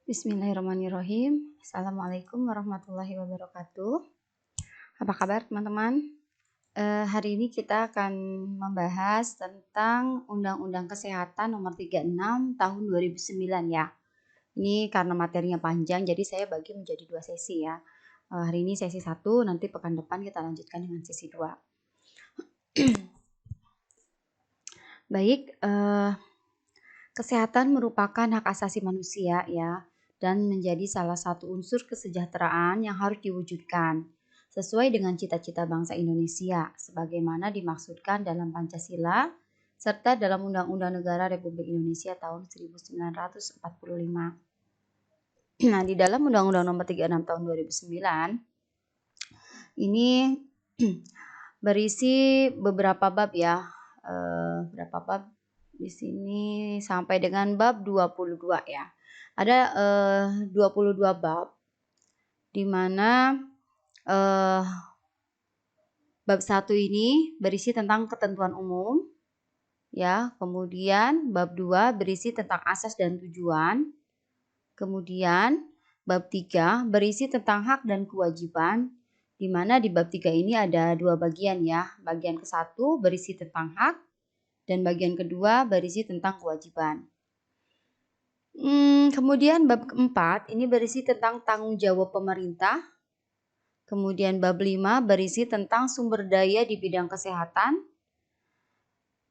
Bismillahirrahmanirrahim. Assalamualaikum warahmatullahi wabarakatuh. Apa kabar teman-teman? Hari ini kita akan membahas tentang Undang-Undang Kesehatan Nomor 36 Tahun 2009 ya. Ini karena materinya panjang, jadi saya bagi menjadi 2 sesi ya. Hari ini sesi 1, nanti pekan depan kita lanjutkan dengan sesi 2. Baik, kesehatan merupakan hak asasi manusia ya, dan menjadi salah satu unsur kesejahteraan yang harus diwujudkan sesuai dengan cita-cita bangsa Indonesia sebagaimana dimaksudkan dalam Pancasila serta dalam Undang-Undang Negara Republik Indonesia tahun 1945. Nah, di dalam Undang-Undang Nomor 36 tahun 2009 ini berisi beberapa bab ya. Berapa bab? Di sini sampai dengan bab 22 ya. Ada 22 bab di mana bab 1 ini berisi tentang ketentuan umum ya, kemudian bab 2 berisi tentang asas dan tujuan. Kemudian bab 3 berisi tentang hak dan kewajiban, di mana di bab 3 ini ada 2 bagian ya. Bagian ke-1 berisi tentang hak dan bagian kedua berisi tentang kewajiban. Kemudian bab keempat ini berisi tentang tanggung jawab pemerintah. Kemudian bab 5 berisi tentang sumber daya di bidang kesehatan.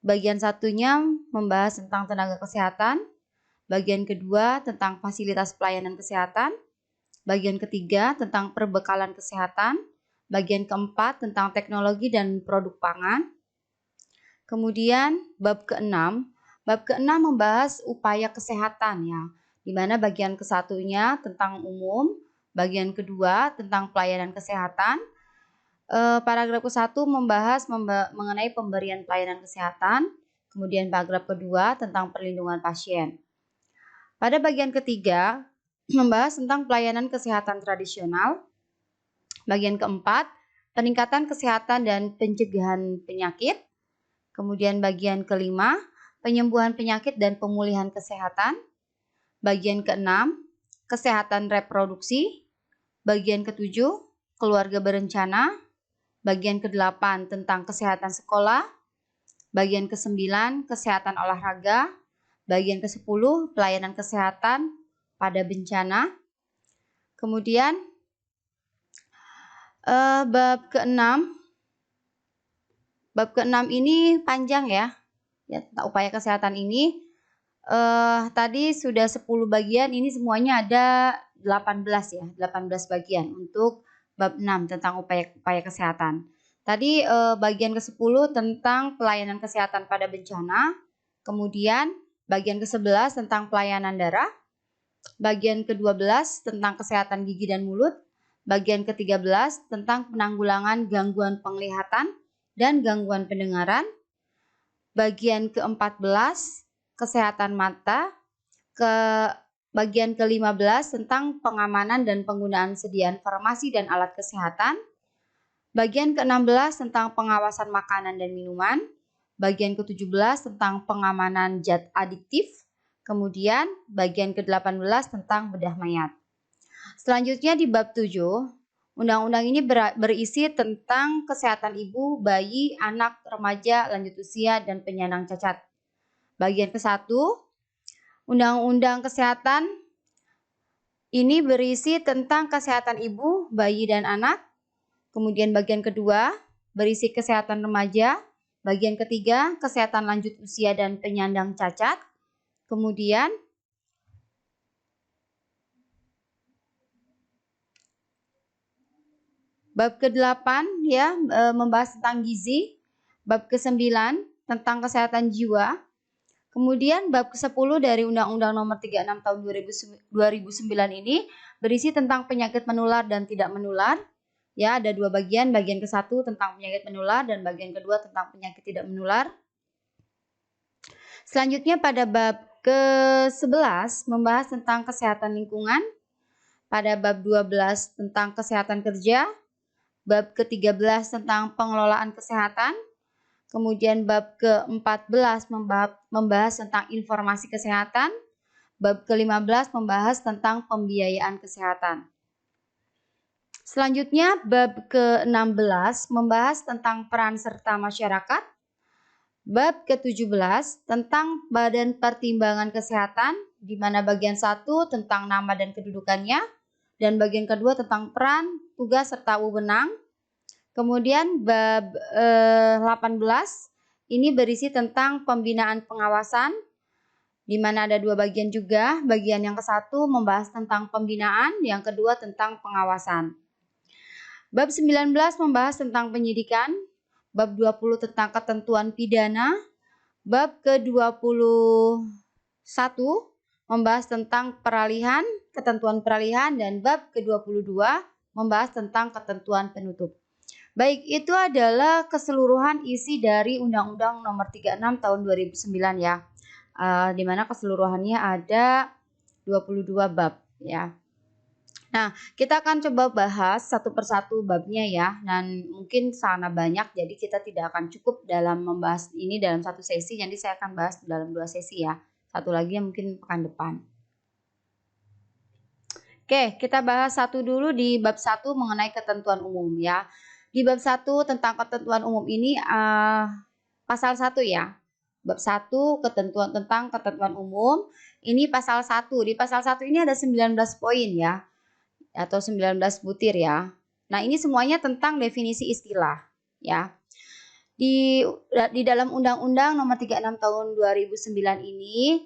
Bagian satunya membahas tentang tenaga kesehatan. Bagian kedua tentang fasilitas pelayanan kesehatan. Bagian ketiga tentang perbekalan kesehatan. Bagian keempat tentang teknologi dan produk pangan. Kemudian bab ke-6 membahas upaya kesehatan ya, di mana bagian ke-1-nya tentang umum, bagian kedua tentang pelayanan kesehatan. Paragraf ke-1 membahas mengenai pemberian pelayanan kesehatan, kemudian paragraf kedua tentang perlindungan pasien. Pada bagian ketiga membahas tentang pelayanan kesehatan tradisional. Bagian keempat peningkatan kesehatan dan pencegahan penyakit. Kemudian bagian kelima, penyembuhan penyakit dan pemulihan kesehatan. Bagian keenam, kesehatan reproduksi. Bagian ketujuh, keluarga berencana. Bagian kedelapan, tentang kesehatan sekolah. Bagian kesembilan, kesehatan olahraga. Bagian ke-10, pelayanan kesehatan pada bencana. Kemudian bab ke-6 ini panjang ya, upaya kesehatan ini. Tadi sudah 10 bagian, ini semuanya ada 18 ya, 18 bagian untuk bab 6 tentang upaya kesehatan. Tadi bagian ke-10 tentang pelayanan kesehatan pada bencana, kemudian bagian ke-11 tentang pelayanan darah, bagian ke-12 tentang kesehatan gigi dan mulut, bagian ke-13 tentang penanggulangan gangguan penglihatan dan gangguan pendengaran, bagian ke-14 kesehatan mata, bagian ke-15 tentang pengamanan dan penggunaan sediaan farmasi dan alat kesehatan, bagian ke-16 tentang pengawasan makanan dan minuman, bagian ke-17 tentang pengamanan zat adiktif, kemudian bagian ke-18 tentang bedah mayat. Selanjutnya di bab 7, Undang-undang ini berisi tentang kesehatan ibu, bayi, anak, remaja, lanjut usia, dan penyandang cacat. Bagian ke-1, Undang-Undang Kesehatan ini berisi tentang kesehatan ibu, bayi, dan anak. Kemudian bagian kedua berisi kesehatan remaja. Bagian ketiga, kesehatan lanjut usia dan penyandang cacat. Kemudian bab ke-8 ya, membahas tentang gizi. Bab ke-9 tentang kesehatan jiwa. Kemudian bab ke-10 dari Undang-Undang Nomor 36 tahun 2009 ini berisi tentang penyakit menular dan tidak menular. Ya, ada 2 bagian. Bagian ke-1 tentang penyakit menular dan bagian kedua tentang penyakit tidak menular. Selanjutnya pada bab ke-11 membahas tentang kesehatan lingkungan. Pada bab 12 tentang kesehatan kerja. Bab ke-13 tentang pengelolaan kesehatan. Kemudian bab ke-14 membahas tentang informasi kesehatan. Bab ke-15 membahas tentang pembiayaan kesehatan. Selanjutnya bab ke-16 membahas tentang peran serta masyarakat. Bab ke-17 tentang Badan Pertimbangan Kesehatan, di mana bagian 1 tentang nama dan kedudukannya, dan bagian kedua tentang peran, tugas, serta wewenang. Kemudian bab 18 ini berisi tentang pembinaan pengawasan, di mana ada 2 bagian juga. Bagian yang ke-1 membahas tentang pembinaan, yang kedua tentang pengawasan. Bab 19 membahas tentang penyidikan, bab 20 tentang ketentuan pidana, bab ke-21 membahas tentang peralihan, ketentuan peralihan, dan bab ke-22 membahas tentang ketentuan penutup. Baik, itu adalah keseluruhan isi dari Undang-Undang Nomor 36 Tahun 2009 ya. Di mana keseluruhannya ada 22 bab ya. Nah, kita akan coba bahas satu persatu babnya ya, dan mungkin sangat banyak, jadi kita tidak akan cukup dalam membahas ini dalam satu sesi, jadi saya akan bahas dalam 2 sesi ya. Satu lagi mungkin pekan depan. Oke, kita bahas satu dulu di bab 1 mengenai ketentuan umum ya. Di bab 1 tentang ketentuan umum ini pasal 1 ya. Bab 1 ketentuan tentang ketentuan umum, ini pasal 1. Di pasal 1 ini ada 19 poin ya, atau 19 butir ya. Nah, ini semuanya tentang definisi istilah ya. Di dalam Undang-Undang Nomor 36 Tahun 2009 ini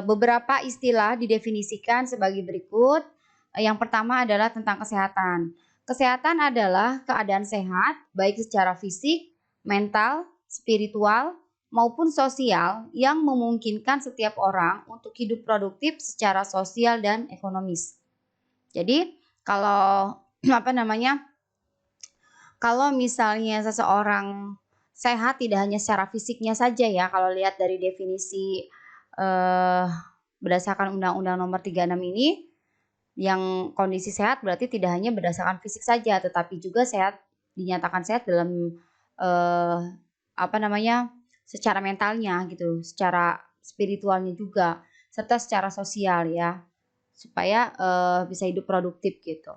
beberapa istilah didefinisikan sebagai berikut. Yang pertama adalah tentang kesehatan. Kesehatan adalah keadaan sehat baik secara fisik, mental, spiritual, maupun sosial yang memungkinkan setiap orang untuk hidup produktif secara sosial dan ekonomis. Jadi kalau kalau misalnya seseorang sehat tidak hanya secara fisiknya saja ya, kalau lihat dari definisi berdasarkan Undang-Undang Nomor 36 ini, yang kondisi sehat berarti tidak hanya berdasarkan fisik saja, tetapi juga sehat, dinyatakan sehat dalam secara mentalnya gitu, secara spiritualnya juga, serta secara sosial ya, supaya bisa hidup produktif gitu.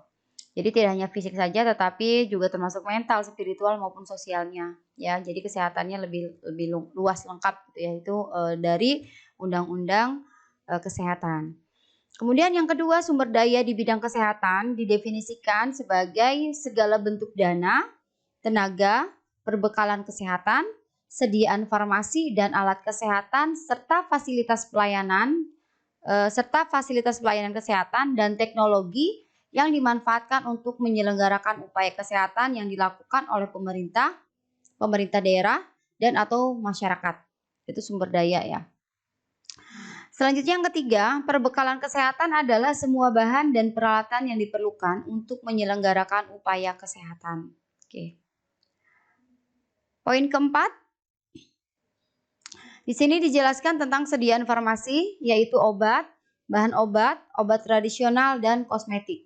Jadi tidak hanya fisik saja, tetapi juga termasuk mental, spiritual maupun sosialnya ya. Jadi kesehatannya lebih luas, lengkap gitu ya, itu dari Undang-Undang Kesehatan. Kemudian yang kedua, sumber daya di bidang kesehatan didefinisikan sebagai segala bentuk dana, tenaga, perbekalan kesehatan, sediaan farmasi dan alat kesehatan, serta fasilitas pelayanan kesehatan dan teknologi yang dimanfaatkan untuk menyelenggarakan upaya kesehatan yang dilakukan oleh pemerintah daerah, dan atau masyarakat. Itu sumber daya ya. Selanjutnya yang ketiga, perbekalan kesehatan adalah semua bahan dan peralatan yang diperlukan untuk menyelenggarakan upaya kesehatan. Oke. Poin keempat, di sini dijelaskan tentang sediaan farmasi, yaitu obat, bahan obat, obat tradisional, dan kosmetik.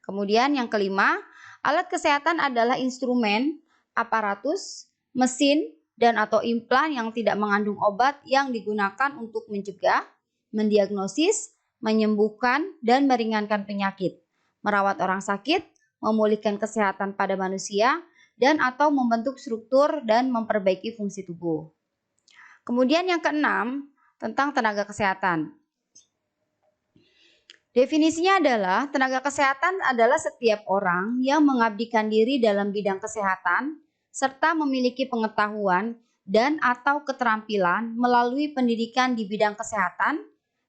Kemudian yang kelima, alat kesehatan adalah instrumen, aparatus, mesin, dan atau implan yang tidak mengandung obat yang digunakan untuk mencegah, mendiagnosis, menyembuhkan, dan meringankan penyakit, merawat orang sakit, memulihkan kesehatan pada manusia, dan atau membentuk struktur dan memperbaiki fungsi tubuh. Kemudian yang keenam, tentang tenaga kesehatan. Definisinya adalah tenaga kesehatan adalah setiap orang yang mengabdikan diri dalam bidang kesehatan serta memiliki pengetahuan dan atau keterampilan melalui pendidikan di bidang kesehatan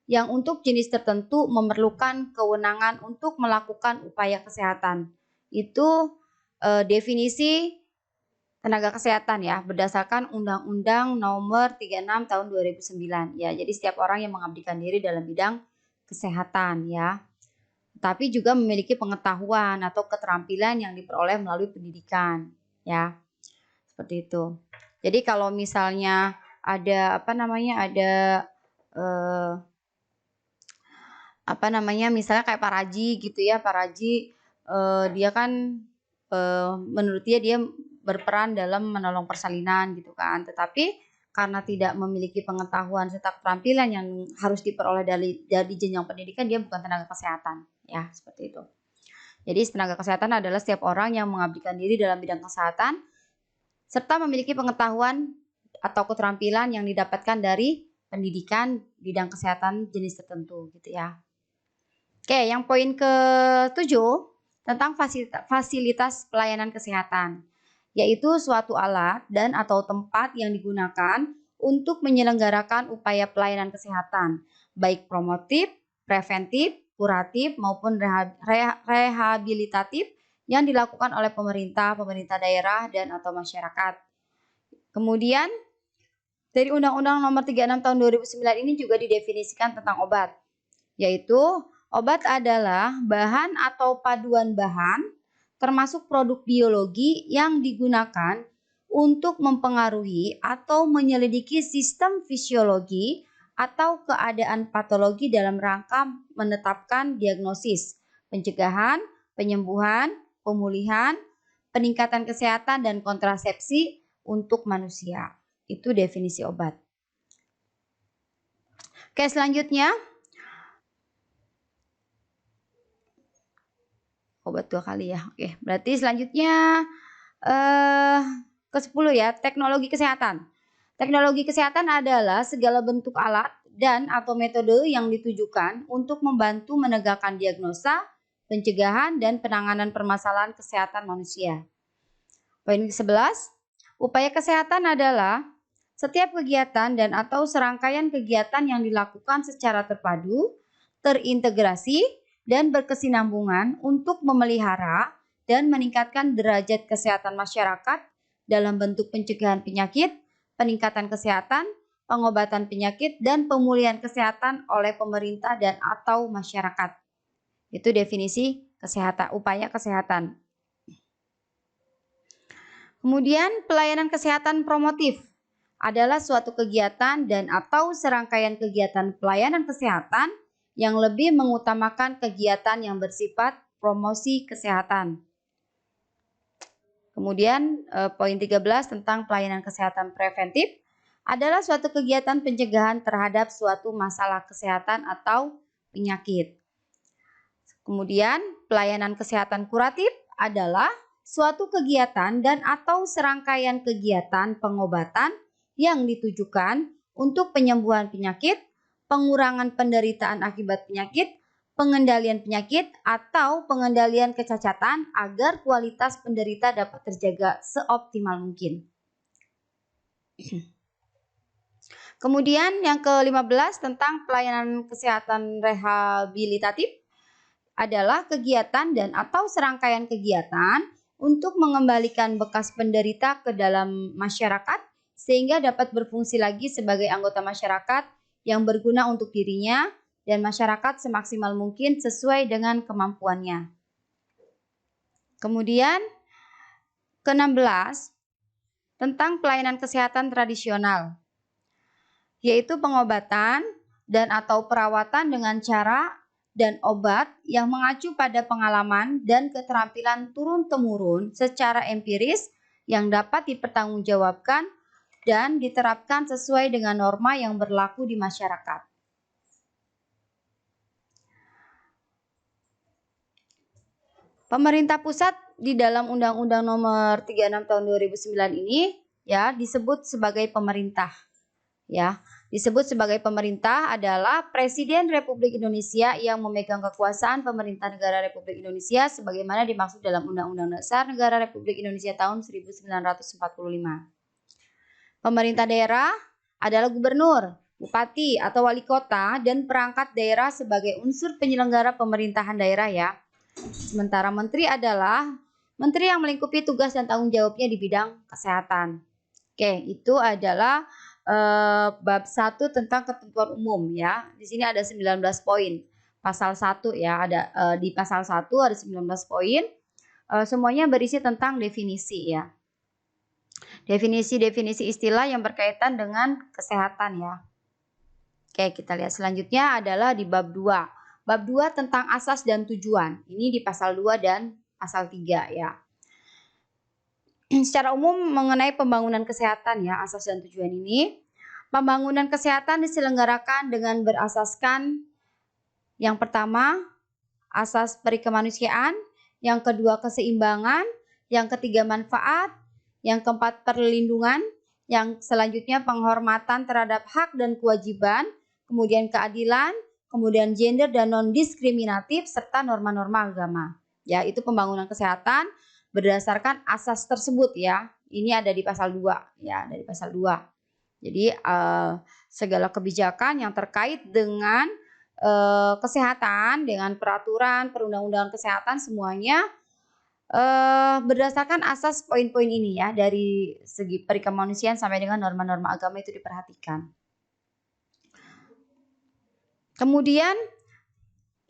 yang untuk jenis tertentu memerlukan kewenangan untuk melakukan upaya kesehatan. Itu definisi tenaga kesehatan ya, berdasarkan Undang-Undang Nomor 36 Tahun 2009 ya. Jadi setiap orang yang mengabdikan diri dalam bidang kesehatan ya, tapi juga memiliki pengetahuan atau keterampilan yang diperoleh melalui pendidikan ya, seperti itu. Jadi kalau misalnya ada misalnya kayak Pak Raji gitu ya, Pak Raji dia kan menurut dia berperan dalam menolong persalinan gitu kan, tetapi karena tidak memiliki pengetahuan serta keterampilan yang harus diperoleh dari jenjang pendidikan, dia bukan tenaga kesehatan, ya, seperti itu. Jadi tenaga kesehatan adalah setiap orang yang mengabdikan diri dalam bidang kesehatan serta memiliki pengetahuan atau keterampilan yang didapatkan dari pendidikan bidang kesehatan jenis tertentu, gitu ya. Oke, yang poin ke-7 tentang fasilitas pelayanan kesehatan, yaitu suatu alat dan atau tempat yang digunakan untuk menyelenggarakan upaya pelayanan kesehatan, baik promotif, preventif, kuratif, maupun rehabilitatif yang dilakukan oleh pemerintah daerah, dan atau masyarakat. Kemudian, dari Undang-Undang Nomor 36 Tahun 2009 ini juga didefinisikan tentang obat, yaitu obat adalah bahan atau paduan bahan termasuk produk biologi yang digunakan untuk mempengaruhi atau menyelidiki sistem fisiologi atau keadaan patologi dalam rangka menetapkan diagnosis, pencegahan, penyembuhan, pemulihan, peningkatan kesehatan, dan kontrasepsi untuk manusia. Itu definisi obat. Oke, selanjutnya. Obat 2 kali ya. Oke, berarti selanjutnya ke-10 ya, teknologi kesehatan. Teknologi kesehatan adalah segala bentuk alat dan atau metode yang ditujukan untuk membantu menegakkan diagnosa, pencegahan, dan penanganan permasalahan kesehatan manusia. Poin ke-11, upaya kesehatan adalah setiap kegiatan dan atau serangkaian kegiatan yang dilakukan secara terpadu, terintegrasi, dan berkesinambungan untuk memelihara dan meningkatkan derajat kesehatan masyarakat dalam bentuk pencegahan penyakit, peningkatan kesehatan, pengobatan penyakit, dan pemulihan kesehatan oleh pemerintah dan atau masyarakat. Itu definisi kesehatan, upaya kesehatan. Kemudian pelayanan kesehatan promotif adalah suatu kegiatan dan atau serangkaian kegiatan pelayanan kesehatan yang lebih mengutamakan kegiatan yang bersifat promosi kesehatan. Kemudian poin 13 tentang pelayanan kesehatan preventif adalah suatu kegiatan pencegahan terhadap suatu masalah kesehatan atau penyakit. Kemudian pelayanan kesehatan kuratif adalah suatu kegiatan dan atau serangkaian kegiatan pengobatan yang ditujukan untuk penyembuhan penyakit, pengurangan penderitaan akibat penyakit, pengendalian penyakit, atau pengendalian kecacatan agar kualitas penderita dapat terjaga seoptimal mungkin. Kemudian yang ke-15 tentang pelayanan kesehatan rehabilitatif adalah kegiatan dan atau serangkaian kegiatan untuk mengembalikan bekas penderita ke dalam masyarakat sehingga dapat berfungsi lagi sebagai anggota masyarakat yang berguna untuk dirinya dan masyarakat semaksimal mungkin sesuai dengan kemampuannya. Kemudian ke-16 tentang pelayanan kesehatan tradisional, yaitu pengobatan dan atau perawatan dengan cara dan obat yang mengacu pada pengalaman dan keterampilan turun-temurun secara empiris yang dapat dipertanggungjawabkan dan diterapkan sesuai dengan norma yang berlaku di masyarakat. Pemerintah pusat di dalam Undang-Undang Nomor 36 Tahun 2009 ini ya disebut sebagai pemerintah. Ya, disebut sebagai pemerintah adalah Presiden Republik Indonesia yang memegang kekuasaan pemerintah negara Republik Indonesia sebagaimana dimaksud dalam Undang-Undang Dasar Negara Republik Indonesia tahun 1945. Pemerintah daerah adalah gubernur, bupati atau wali kota dan perangkat daerah sebagai unsur penyelenggara pemerintahan daerah ya. Sementara menteri adalah menteri yang melingkupi tugas dan tanggung jawabnya di bidang kesehatan. Oke, itu adalah bab 1 tentang ketentuan umum ya. Di sini ada 19 poin. Pasal 1 ya, ada di pasal 1 ada 19 poin. Semuanya berisi tentang definisi ya. Definisi-definisi istilah yang berkaitan dengan kesehatan ya. Oke, kita lihat selanjutnya adalah di bab 2. Bab 2 tentang asas dan tujuan. Ini di pasal 2 dan pasal 3 ya. Secara umum mengenai pembangunan kesehatan ya, asas dan tujuan ini Pembangunan kesehatan diselenggarakan dengan berasaskan yang pertama, asas perikemanusiaan, yang kedua keseimbangan, yang ketiga manfaat, yang keempat perlindungan, yang selanjutnya penghormatan terhadap hak dan kewajiban, kemudian keadilan, kemudian gender dan non-diskriminatif, serta norma-norma agama. Ya, itu pembangunan kesehatan berdasarkan asas tersebut ya. Ini ada di pasal 2 ya, dari pasal 2. Jadi segala kebijakan yang terkait dengan kesehatan, dengan peraturan, perundang-undangan kesehatan semuanya berdasarkan asas poin-poin ini ya, dari segi perikemanusiaan sampai dengan norma-norma agama itu diperhatikan. Kemudian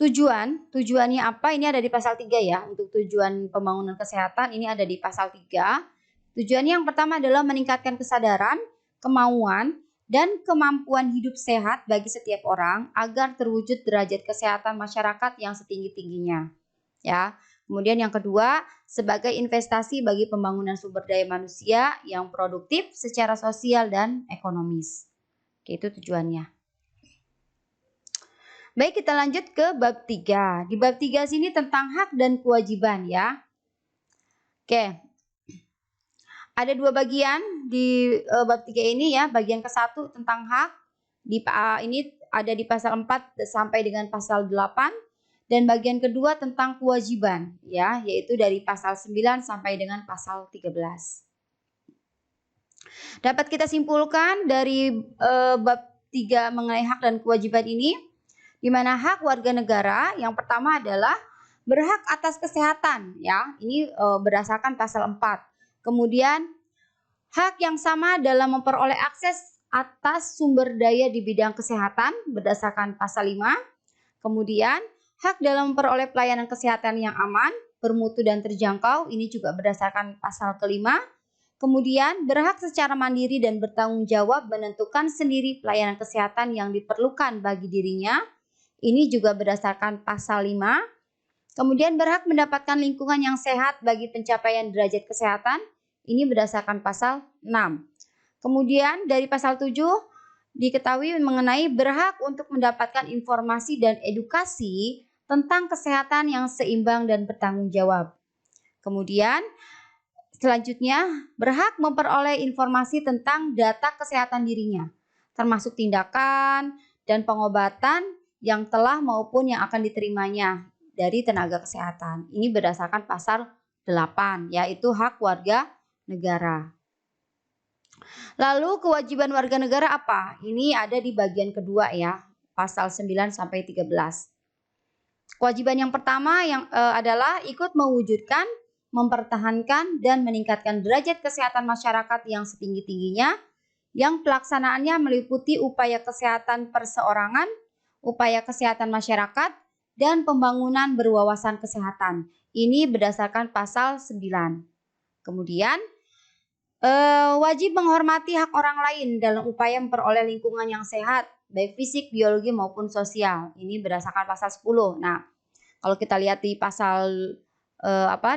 tujuannya apa? Ini ada di pasal 3 ya. Untuk tujuan pembangunan kesehatan ini ada di pasal 3. Tujuannya yang pertama adalah meningkatkan kesadaran, kemauan, dan kemampuan hidup sehat bagi setiap orang agar terwujud derajat kesehatan masyarakat yang setinggi-tingginya. Ya. Kemudian yang kedua, sebagai investasi bagi pembangunan sumber daya manusia yang produktif secara sosial dan ekonomis. Oke, itu tujuannya. Baik, kita lanjut ke bab 3. Di bab 3 sini tentang hak dan kewajiban ya. Oke. Ada 2 bagian di bab 3 ini ya. Bagian ke-1 tentang hak. Ini ada di pasal 4 sampai dengan pasal 8. Dan bagian kedua tentang kewajiban ya, yaitu dari pasal 9 sampai dengan pasal 13. Dapat kita simpulkan dari bab 3 mengenai hak dan kewajiban ini, di mana hak warga negara yang pertama adalah berhak atas kesehatan ya. Ini berdasarkan pasal 4. Kemudian hak yang sama dalam memperoleh akses atas sumber daya di bidang kesehatan berdasarkan pasal 5. Kemudian hak dalam memperoleh pelayanan kesehatan yang aman, bermutu dan terjangkau, ini juga berdasarkan pasal ke-5. Kemudian berhak secara mandiri dan bertanggung jawab menentukan sendiri pelayanan kesehatan yang diperlukan bagi dirinya. Ini juga berdasarkan pasal 5. Kemudian berhak mendapatkan lingkungan yang sehat bagi pencapaian derajat kesehatan. Ini berdasarkan pasal 6. Kemudian dari pasal 7 diketahui mengenai berhak untuk mendapatkan informasi dan edukasi tentang kesehatan yang seimbang dan bertanggung jawab. Kemudian selanjutnya berhak memperoleh informasi tentang data kesehatan dirinya, termasuk tindakan dan pengobatan yang telah maupun yang akan diterimanya dari tenaga kesehatan. Ini berdasarkan pasal 8, yaitu hak warga negara. Lalu kewajiban warga negara apa? Ini ada di bagian kedua ya, pasal 9 sampai 13. Kewajiban yang pertama adalah ikut mewujudkan, mempertahankan, dan meningkatkan derajat kesehatan masyarakat yang setinggi-tingginya, yang pelaksanaannya meliputi upaya kesehatan perseorangan, upaya kesehatan masyarakat, dan pembangunan berwawasan kesehatan. Ini berdasarkan pasal 9. Kemudian wajib menghormati hak orang lain dalam upaya memperoleh lingkungan yang sehat, baik fisik, biologi maupun sosial. Ini berdasarkan pasal 10. Nah, kalau kita lihat di pasal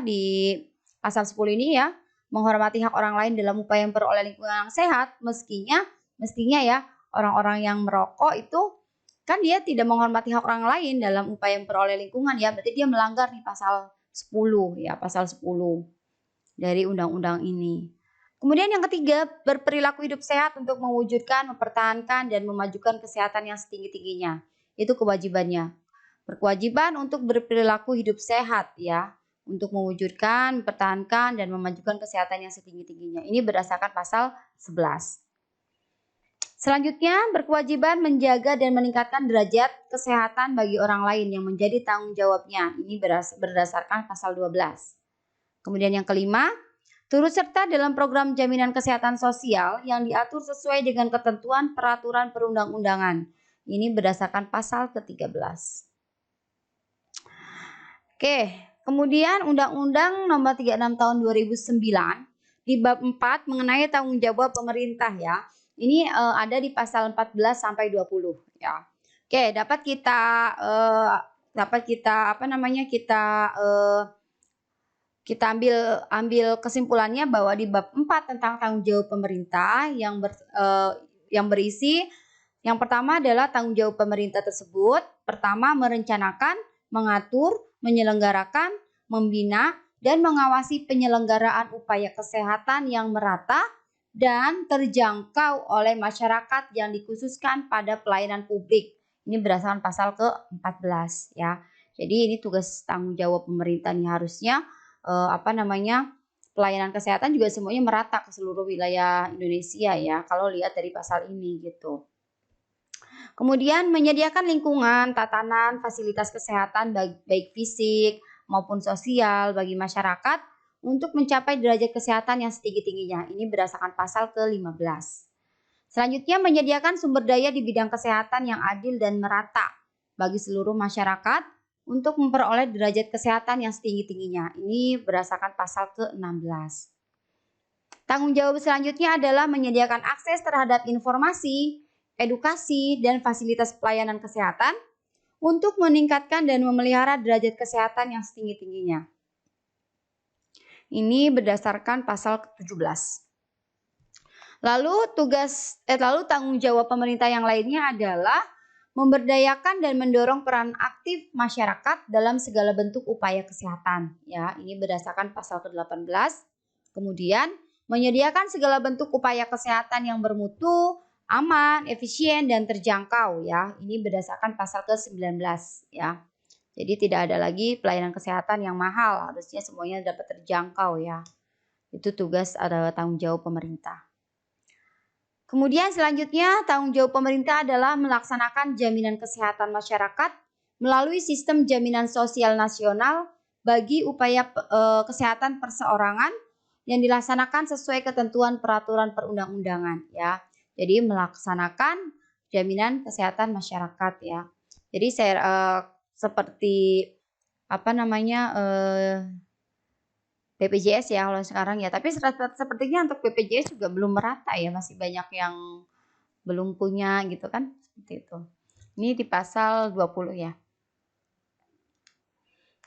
di pasal 10 ini ya, menghormati hak orang lain dalam upaya memperoleh lingkungan yang sehat, mestinya ya orang-orang yang merokok itu kan dia tidak menghormati hak orang lain dalam upaya memperoleh lingkungan ya, berarti dia melanggar nih pasal 10 ya, pasal 10 dari undang-undang ini. Kemudian yang ketiga, berperilaku hidup sehat untuk mewujudkan, mempertahankan, dan memajukan kesehatan yang setinggi-tingginya. Itu kewajibannya. Berkewajiban untuk berperilaku hidup sehat ya, untuk mewujudkan, mempertahankan, dan memajukan kesehatan yang setinggi-tingginya. Ini berdasarkan pasal 11. Selanjutnya, berkewajiban menjaga dan meningkatkan derajat kesehatan bagi orang lain yang menjadi tanggung jawabnya. Ini berdasarkan pasal 12. Kemudian yang kelima, turut serta dalam program jaminan kesehatan sosial yang diatur sesuai dengan ketentuan peraturan perundang-undangan. Ini berdasarkan pasal ke-13. Oke, kemudian Undang-Undang Nomor 36 Tahun 2009 di bab 4 mengenai tanggung jawab pemerintah ya. Ini ada di pasal 14 sampai 20 ya. Oke, dapat kita ambil kesimpulannya bahwa di bab 4 tentang tanggung jawab pemerintah yang yang berisi yang pertama adalah tanggung jawab pemerintah tersebut. Pertama, merencanakan, mengatur, menyelenggarakan, membina, dan mengawasi penyelenggaraan upaya kesehatan yang merata dan terjangkau oleh masyarakat yang dikhususkan pada pelayanan publik. Ini berdasarkan pasal ke-14 ya. Jadi ini tugas tanggung jawab pemerintah nih harusnya pelayanan kesehatan juga semuanya merata ke seluruh wilayah Indonesia ya. Kalau lihat dari pasal ini gitu. Kemudian menyediakan lingkungan, tatanan, fasilitas kesehatan baik fisik maupun sosial bagi masyarakat untuk mencapai derajat kesehatan yang setinggi-tingginya. Ini berdasarkan pasal ke-15. Selanjutnya menyediakan sumber daya di bidang kesehatan yang adil dan merata bagi seluruh masyarakat untuk memperoleh derajat kesehatan yang setinggi-tingginya. Ini berdasarkan pasal ke-16. Tanggung jawab selanjutnya adalah menyediakan akses terhadap informasi, edukasi, dan fasilitas pelayanan kesehatan untuk meningkatkan dan memelihara derajat kesehatan yang setinggi-tingginya. Ini berdasarkan pasal ke-17. Lalu tanggung jawab pemerintah yang lainnya adalah memberdayakan dan mendorong peran aktif masyarakat dalam segala bentuk upaya kesehatan. Ya, ini berdasarkan pasal ke-18. Kemudian menyediakan segala bentuk upaya kesehatan yang bermutu, aman, efisien, dan terjangkau ya. Ini berdasarkan pasal ke-19 ya. Jadi tidak ada lagi pelayanan kesehatan yang mahal, harusnya semuanya dapat terjangkau ya. Itu tugas atau tanggung jawab pemerintah. Kemudian selanjutnya tanggung jawab pemerintah adalah melaksanakan jaminan kesehatan masyarakat melalui sistem jaminan sosial nasional bagi upaya kesehatan perseorangan yang dilaksanakan sesuai ketentuan peraturan perundang-undangan ya. Jadi melaksanakan jaminan kesehatan masyarakat ya. Jadi seperti BPJS ya kalau sekarang ya. Tapi sepertinya untuk BPJS juga belum merata ya, masih banyak yang belum punya gitu kan, seperti itu. Ini di pasal 20 ya.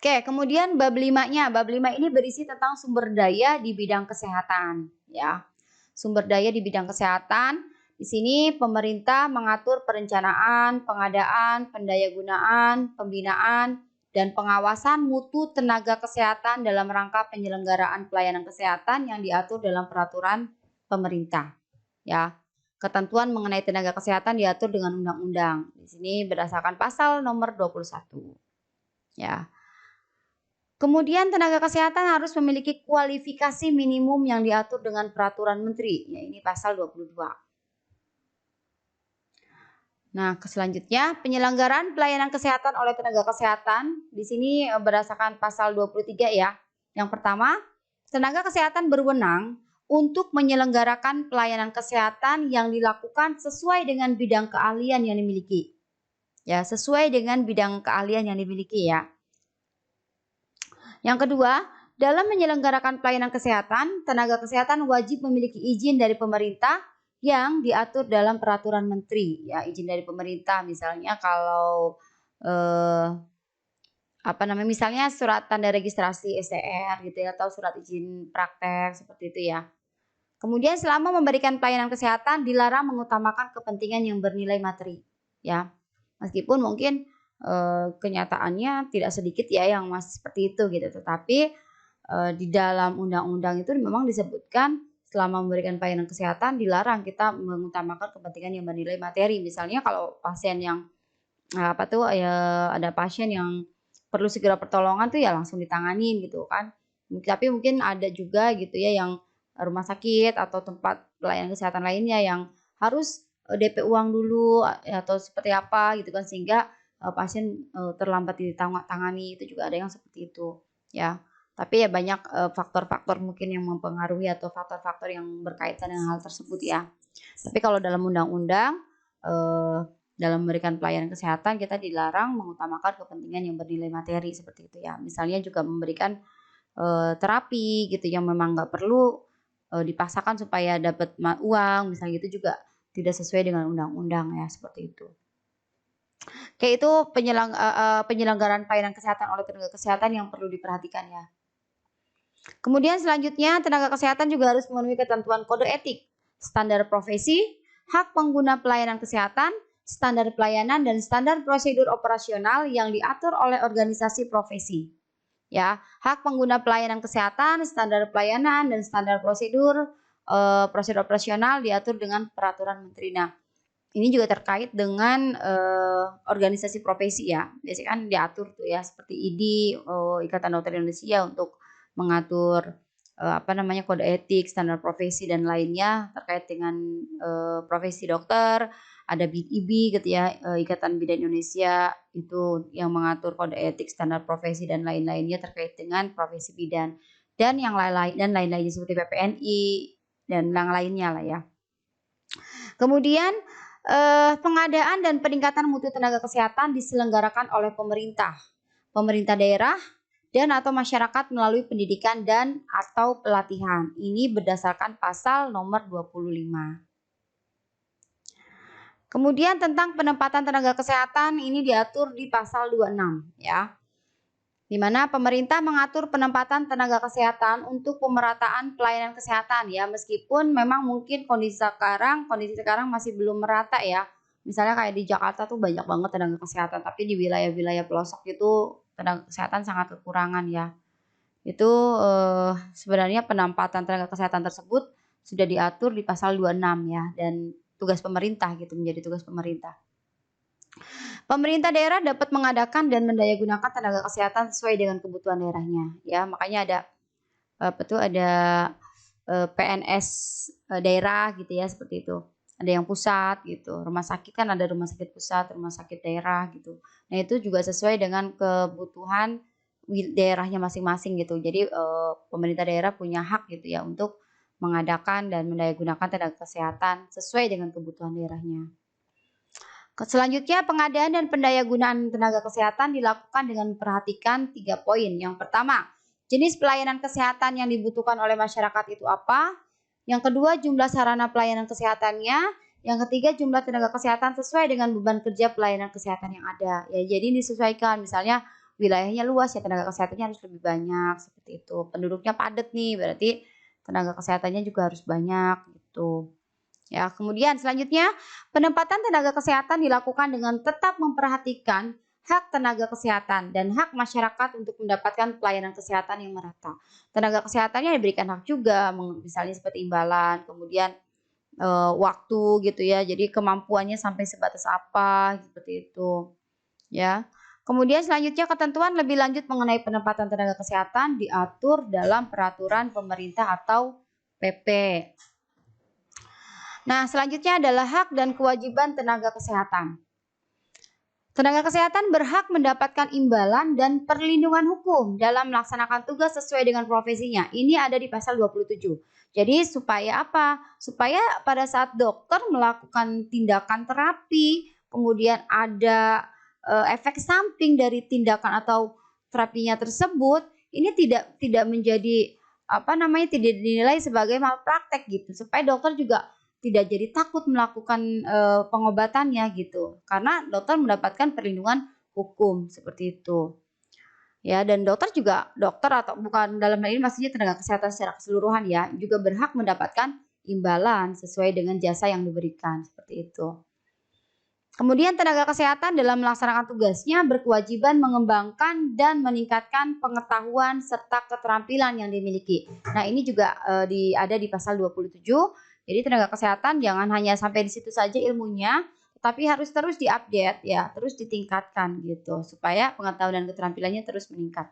Oke, kemudian bab 5-nya. Bab 5 ini berisi tentang sumber daya di bidang kesehatan ya. Sumber daya di bidang kesehatan. Di sini pemerintah mengatur perencanaan, pengadaan, pendayagunaan, pembinaan, dan pengawasan mutu tenaga kesehatan dalam rangka penyelenggaraan pelayanan kesehatan yang diatur dalam peraturan pemerintah. Ya, ketentuan mengenai tenaga kesehatan diatur dengan undang-undang. Di sini berdasarkan pasal nomor 21. Ya. Kemudian tenaga kesehatan harus memiliki kualifikasi minimum yang diatur dengan peraturan menteri. Ya, ini pasal 22. Nah, selanjutnya penyelenggaraan pelayanan kesehatan oleh tenaga kesehatan. Di sini berdasarkan pasal 23 ya. Yang pertama, tenaga kesehatan berwenang untuk menyelenggarakan pelayanan kesehatan yang dilakukan sesuai dengan bidang keahlian yang dimiliki. Ya, sesuai dengan bidang keahlian yang dimiliki ya. Yang kedua, dalam menyelenggarakan pelayanan kesehatan, tenaga kesehatan wajib memiliki izin dari pemerintah yang diatur dalam peraturan menteri. Ya, izin dari pemerintah misalnya kalau misalnya surat tanda registrasi STR gitu ya, atau surat izin praktek seperti itu ya. Kemudian selama memberikan pelayanan kesehatan dilarang mengutamakan kepentingan yang bernilai materi ya. Meskipun mungkin kenyataannya tidak sedikit ya yang masih seperti itu gitu, tetapi di dalam undang-undang itu memang disebutkan selama memberikan pelayanan kesehatan dilarang kita mengutamakan kepentingan yang bernilai materi. Misalnya kalau pasien yang ada pasien yang perlu segera pertolongan tuh ya langsung ditanganin gitu kan. Tapi mungkin ada juga gitu ya yang rumah sakit atau tempat pelayanan kesehatan lainnya yang harus DP uang dulu atau seperti apa gitu kan, sehingga pasien terlambat ditangani. Itu juga ada yang seperti itu ya. Tapi ya banyak faktor-faktor mungkin yang mempengaruhi atau faktor-faktor yang berkaitan dengan hal tersebut ya. Tapi kalau dalam undang-undang dalam memberikan pelayanan kesehatan kita dilarang mengutamakan kepentingan yang bernilai materi seperti itu ya. Misalnya juga memberikan terapi gitu yang memang nggak perlu dipaksakan supaya dapat uang misalnya, gitu juga tidak sesuai dengan undang-undang ya, seperti itu. Oke, itu penyelenggaraan pelayanan kesehatan oleh tenaga kesehatan yang perlu diperhatikan ya. Kemudian selanjutnya tenaga kesehatan juga harus memenuhi ketentuan kode etik, standar profesi, hak pengguna pelayanan kesehatan, standar pelayanan, dan standar prosedur operasional yang diatur oleh organisasi profesi. Ya, hak pengguna pelayanan kesehatan, standar pelayanan, dan standar prosedur operasional diatur dengan peraturan menteri. Nah, ini juga terkait dengan organisasi profesi ya. Biasanya kan diatur tuh ya, seperti IDI, Ikatan Dokter Indonesia, untuk mengatur kode etik, standar profesi dan lainnya terkait dengan profesi dokter. Ada BIB gitu ya, Ikatan Bidan Indonesia, itu yang mengatur kode etik, standar profesi dan lain-lainnya terkait dengan profesi bidan, dan yang lain-lainnya seperti PPNI dan yang lainnya lah ya. Kemudian pengadaan dan peningkatan mutu tenaga kesehatan diselenggarakan oleh pemerintah daerah, dan atau masyarakat melalui pendidikan dan atau pelatihan. Ini berdasarkan pasal nomor 25. Kemudian tentang penempatan tenaga kesehatan ini diatur di pasal 26 ya. Di mana pemerintah mengatur penempatan tenaga kesehatan untuk pemerataan pelayanan kesehatan ya, meskipun memang mungkin kondisi sekarang masih belum merata ya. Misalnya kayak di Jakarta tuh banyak banget tenaga kesehatan, tapi di wilayah-wilayah pelosok itu tenaga kesehatan sangat kekurangan ya. Itu sebenarnya penempatan tenaga kesehatan tersebut sudah diatur di pasal 26 ya, dan tugas pemerintah gitu, menjadi tugas pemerintah. Pemerintah daerah dapat mengadakan dan mendayagunakan tenaga kesehatan sesuai dengan kebutuhan daerahnya. Ya, makanya ada PNS daerah gitu ya, seperti itu. Ada yang pusat gitu. Rumah sakit kan ada rumah sakit pusat, rumah sakit daerah gitu. Nah, itu juga sesuai dengan kebutuhan daerahnya masing-masing gitu. Jadi pemerintah daerah punya hak gitu ya untuk mengadakan dan mendayagunakan tenaga kesehatan sesuai dengan kebutuhan daerahnya. Selanjutnya, pengadaan dan pendayagunaan tenaga kesehatan dilakukan dengan memperhatikan 3 poin. Yang pertama, jenis pelayanan kesehatan yang dibutuhkan oleh masyarakat itu apa? Yang kedua, jumlah sarana pelayanan kesehatannya. Yang ketiga, jumlah tenaga kesehatan sesuai dengan beban kerja pelayanan kesehatan yang ada. Ya, jadi disesuaikan. Misalnya wilayahnya luas ya, tenaga kesehatannya harus lebih banyak seperti itu. Penduduknya padat nih, berarti tenaga kesehatannya juga harus banyak gitu. Ya, kemudian selanjutnya, penempatan tenaga kesehatan dilakukan dengan tetap memperhatikan hak tenaga kesehatan dan hak masyarakat untuk mendapatkan pelayanan kesehatan yang merata. Tenaga kesehatannya diberikan hak juga, misalnya seperti imbalan, kemudian waktu gitu ya. Jadi kemampuannya sampai sebatas apa, seperti itu. Ya. Kemudian selanjutnya, ketentuan lebih lanjut mengenai penempatan tenaga kesehatan diatur dalam peraturan pemerintah atau PP. Nah, selanjutnya adalah hak dan kewajiban tenaga kesehatan. Tenaga kesehatan berhak mendapatkan imbalan dan perlindungan hukum dalam melaksanakan tugas sesuai dengan profesinya. Ini ada di pasal 27. Jadi supaya apa? Supaya pada saat dokter melakukan tindakan terapi, kemudian ada efek samping dari tindakan atau terapinya tersebut, ini tidak menjadi tidak dinilai sebagai malpraktek gitu. Supaya dokter juga tidak jadi takut melakukan pengobatannya gitu, karena dokter mendapatkan perlindungan hukum seperti itu. Ya, dan dokter atau bukan dalam hal ini maksudnya tenaga kesehatan secara keseluruhan ya, juga berhak mendapatkan imbalan sesuai dengan jasa yang diberikan seperti itu. Kemudian tenaga kesehatan dalam melaksanakan tugasnya berkewajiban mengembangkan dan meningkatkan pengetahuan serta keterampilan yang dimiliki. Nah, ini juga ada di pasal 27. Jadi tenaga kesehatan jangan hanya sampai di situ saja ilmunya, tapi harus terus diupdate ya, terus ditingkatkan gitu supaya pengetahuan dan keterampilannya terus meningkat.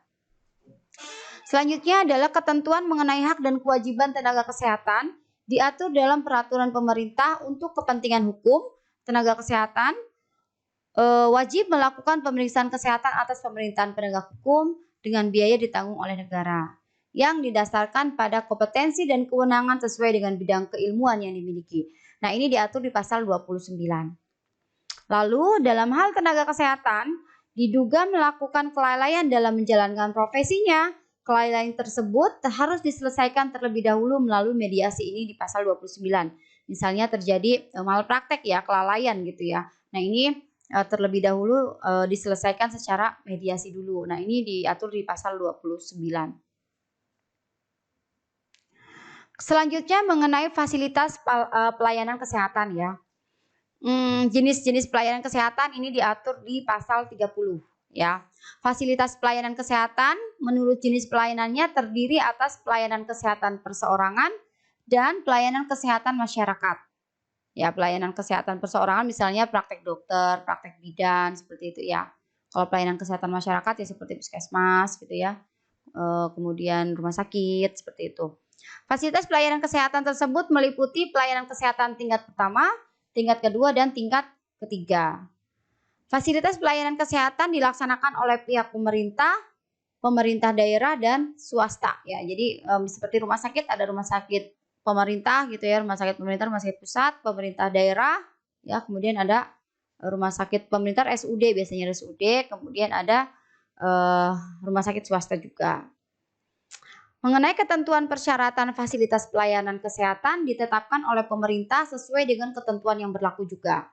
Selanjutnya adalah ketentuan mengenai hak dan kewajiban tenaga kesehatan diatur dalam peraturan pemerintah untuk kepentingan hukum. Tenaga kesehatan wajib melakukan pemeriksaan kesehatan atas pemerintahan penegak hukum dengan biaya ditanggung oleh negara yang didasarkan pada kompetensi dan kewenangan sesuai dengan bidang keilmuan yang dimiliki. Nah, ini diatur di pasal 29. Lalu, dalam hal tenaga kesehatan, diduga melakukan kelalaian dalam menjalankan profesinya, kelalaian tersebut harus diselesaikan terlebih dahulu melalui mediasi ini di pasal 29. Misalnya terjadi malpraktek ya, kelalaian gitu ya. Nah, ini terlebih dahulu diselesaikan secara mediasi dulu. Nah, ini diatur di pasal 29. Selanjutnya mengenai fasilitas pelayanan kesehatan ya. jenis-jenis pelayanan kesehatan ini diatur di pasal 30 ya. Fasilitas pelayanan kesehatan menurut jenis pelayanannya terdiri atas pelayanan kesehatan perseorangan dan pelayanan kesehatan masyarakat. Ya, pelayanan kesehatan perseorangan misalnya praktek dokter, praktek bidan seperti itu ya. Kalau pelayanan kesehatan masyarakat ya seperti puskesmas gitu ya. Kemudian rumah sakit seperti itu. Fasilitas pelayanan kesehatan tersebut meliputi pelayanan kesehatan tingkat pertama, tingkat kedua, dan tingkat ketiga. Fasilitas pelayanan kesehatan dilaksanakan oleh pihak pemerintah, pemerintah daerah, dan swasta. Ya, jadi seperti rumah sakit ada rumah sakit pemerintah gitu ya, rumah sakit pemerintah, rumah sakit pusat, pemerintah daerah, ya, kemudian ada rumah sakit pemerintah RSUD biasanya RSUD, kemudian ada rumah sakit swasta juga. Mengenai ketentuan persyaratan fasilitas pelayanan kesehatan ditetapkan oleh pemerintah sesuai dengan ketentuan yang berlaku juga.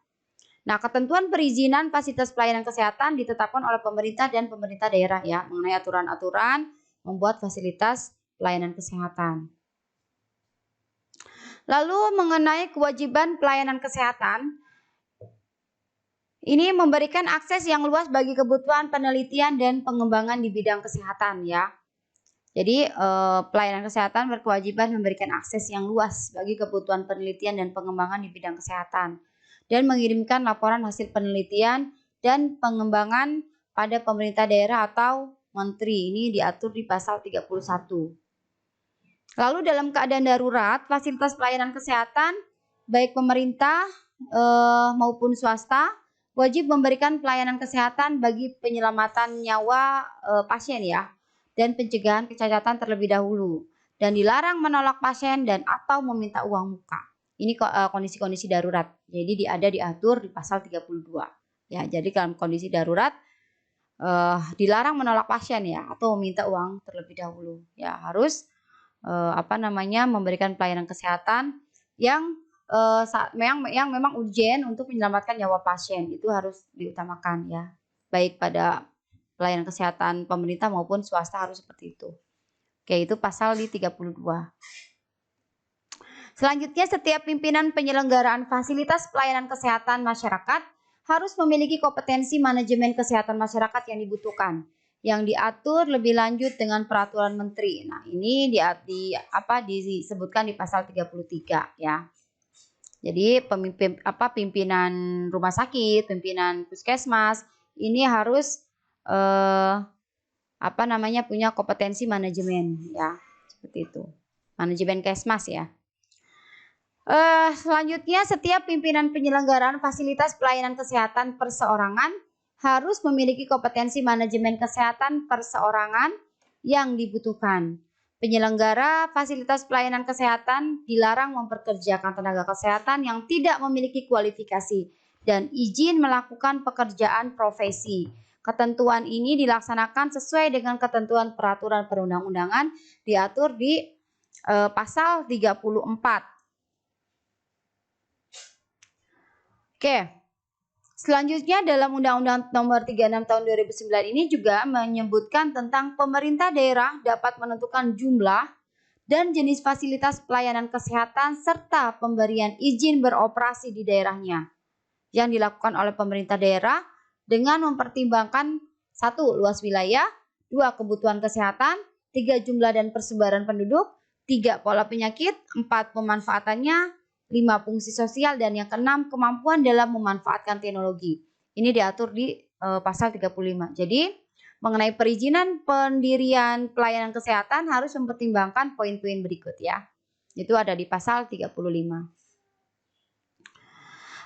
Nah, ketentuan perizinan fasilitas pelayanan kesehatan ditetapkan oleh pemerintah dan pemerintah daerah ya, mengenai aturan-aturan membuat fasilitas pelayanan kesehatan. Lalu mengenai kewajiban pelayanan kesehatan, ini memberikan akses yang luas bagi kebutuhan penelitian dan pengembangan di bidang kesehatan ya. Jadi pelayanan kesehatan berkewajiban memberikan akses yang luas bagi kebutuhan penelitian dan pengembangan di bidang kesehatan dan mengirimkan laporan hasil penelitian dan pengembangan pada pemerintah daerah atau menteri. Ini diatur di pasal 31. Lalu dalam keadaan darurat, fasilitas pelayanan kesehatan baik pemerintah maupun swasta wajib memberikan pelayanan kesehatan bagi penyelamatan nyawa pasien ya, dan pencegahan kecacatan terlebih dahulu, dan dilarang menolak pasien dan atau meminta uang muka. Ini kondisi-kondisi darurat. Jadi ada diatur di pasal 32. Ya, jadi dalam kondisi darurat dilarang menolak pasien ya atau meminta uang terlebih dahulu. Ya, harus memberikan pelayanan kesehatan yang memang urgent untuk menyelamatkan nyawa pasien, itu harus diutamakan ya, baik pada pelayanan kesehatan pemerintah maupun swasta harus seperti itu. Oke, itu pasal di 32. Selanjutnya, setiap pimpinan penyelenggaraan fasilitas pelayanan kesehatan masyarakat harus memiliki kompetensi manajemen kesehatan masyarakat yang dibutuhkan, yang diatur lebih lanjut dengan peraturan menteri. Nah, ini disebutkan di pasal 33 ya. Jadi pimpinan rumah sakit, pimpinan puskesmas ini harus punya kompetensi manajemen ya, seperti itu. Manajemen kesmas ya. Selanjutnya, setiap pimpinan penyelenggaraan fasilitas pelayanan kesehatan perseorangan harus memiliki kompetensi manajemen kesehatan perseorangan yang dibutuhkan. Penyelenggara fasilitas pelayanan kesehatan dilarang memperkerjakan tenaga kesehatan yang tidak memiliki kualifikasi dan izin melakukan pekerjaan profesi. Ketentuan ini dilaksanakan sesuai dengan ketentuan peraturan perundang-undangan diatur di pasal 34. Oke. Selanjutnya dalam Undang-Undang Nomor 36 Tahun 2009 ini juga menyebutkan tentang pemerintah daerah dapat menentukan jumlah dan jenis fasilitas pelayanan kesehatan serta pemberian izin beroperasi di daerahnya yang dilakukan oleh pemerintah daerah dengan mempertimbangkan 1. Luas wilayah, 2. Kebutuhan kesehatan, 3. Jumlah dan persebaran penduduk, 3. Pola penyakit, 4. Pemanfaatannya, 5. Fungsi sosial, dan yang ke-6 kemampuan dalam memanfaatkan teknologi. Ini diatur di pasal 35. Jadi mengenai perizinan pendirian pelayanan kesehatan harus mempertimbangkan poin-poin berikut ya. Itu ada di pasal 35.